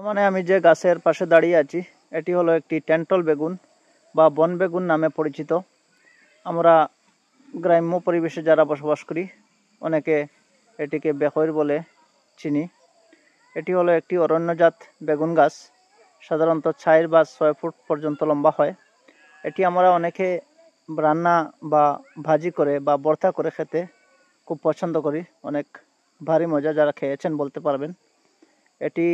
মানে আমি যে গাছের পাশে দাঁড়িয়ে আছি এটি হলো একটি টেন্টল বেগুন বা বন বেগুন নামে পরিচিত। আমরা গ্রাম্য পরিবেশে যারা বসবাস করি অনেকে এটিকে বেখৈর বলে চিনি। এটি হলো একটি অরণ্যজাত বেগুন গাছ, সাধারণত 4 বা 6 ফুট পর্যন্ত লম্বা হয়। এটি আমরা অনেকে রান্না বা ভাজি করে বা ভর্তা করে খেতে খুব পছন্দ করি। অনেক ভারী মজা, যারা খেয়েছেন বলতে পারবেন। এটি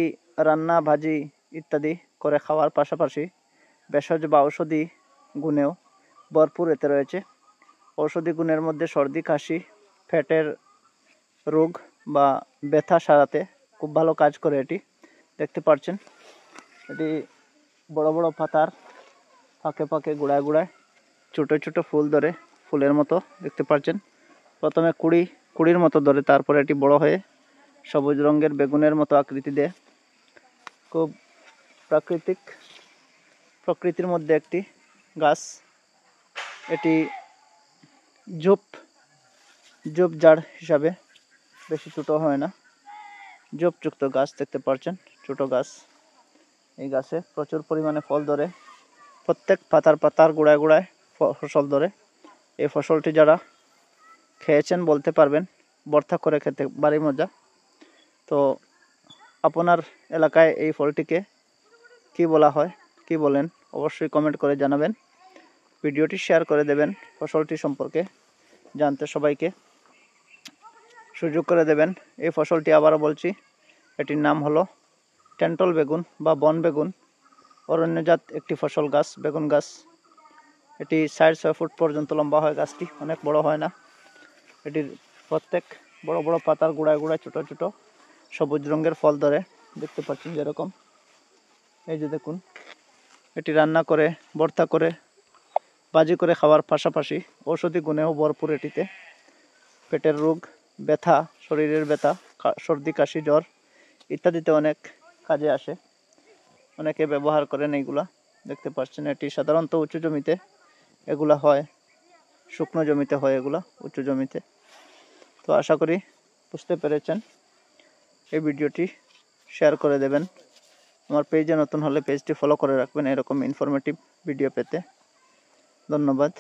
রান্না ভাজি ইত্যাদি করে খাওয়ার পাশাপাশি ভেষজ বা ঔষধি গুণেও ভরপুর এতে রয়েছে। ঔষধি গুণের মধ্যে সর্দি কাশি, পেটের রোগ বা ব্যথা সারাতে খুব ভালো কাজ করে এটি। দেখতে পাচ্ছেন এটি বড় বড় পাতার ফাঁকে ফাঁকে গোড়ায় গোড়ায় ছোট ছোট ফুল ধরে, ফুলের মতো দেখতে পাচ্ছেন। প্রথমে কুড়ির মতো ধরে, তারপরে এটি বড় হয়ে সবুজ রঙের বেগুনের মতো আকৃতি দেয়। খুব প্রকৃতির মধ্যে একটি গাছ। এটি ঝোপঝাড় হিসাবে বেশি ছোট হয় না, ঝোপযুক্ত গাছ দেখতে পাচ্ছেন, ছোট গাছ। এই গাছে প্রচুর পরিমাণে ফল ধরে, প্রত্যেক পাতার গোড়ায় গোড়ায় ফসল ধরে। এই ফসলটি যারা খেয়েছেন বলতে পারবেন, ভর্তা করে খেতে ভারী মজা। তো আপনার এলাকায় এই ফলটিকে কি বলা হয়, কি বলেন, অবশ্যই কমেন্ট করে জানাবেন। ভিডিওটি শেয়ার করে দেবেন, ফসলটি সম্পর্কে জানতে সবাইকে সুযোগ করে দেবেন। এই ফসলটি আবারও বলছি, এটির নাম হলো টেন্টল বেগুন বা বন বেগুন, অরণ্যজাত একটি ফসল গাছ, বেগুন গাছ। এটি 4-6 ফুট পর্যন্ত লম্বা হয় গাছটি, অনেক বড় হয় না। এটির প্রত্যেক বড় বড় পাতার গোড়ায় গোড়ায় ছোট ছোট সবুজ রঙের ফল ধরে, দেখতে পাচ্ছেন যেরকম। এই যে দেখুন, এটি রান্না করে, ভর্তা করে, ভাজি করে খাওয়ার পাশাপাশি ঔষধি গুণেও ভরপুর। এটিতে পেটের রোগ, ব্যথা, শরীরের ব্যথা, সর্দি কাশি জ্বর ইত্যাদিতে অনেক কাজে আসে। অনেকে ব্যবহার করেন এইগুলা, দেখতে পাচ্ছেন। এটি সাধারণত উঁচু জমিতে এগুলা হয়, শুকনো জমিতে হয় এগুলা, উঁচু জমিতে। তো আশা করি বুঝতে পেরেছেন। এই ভিডিওটি শেয়ার করে দেবেন। আমার পেজে নতুন হলে পেজটি ফলো করে রাখবেন এরকম ইনফরমেটিভ ভিডিও পেতে। ধন্যবাদ।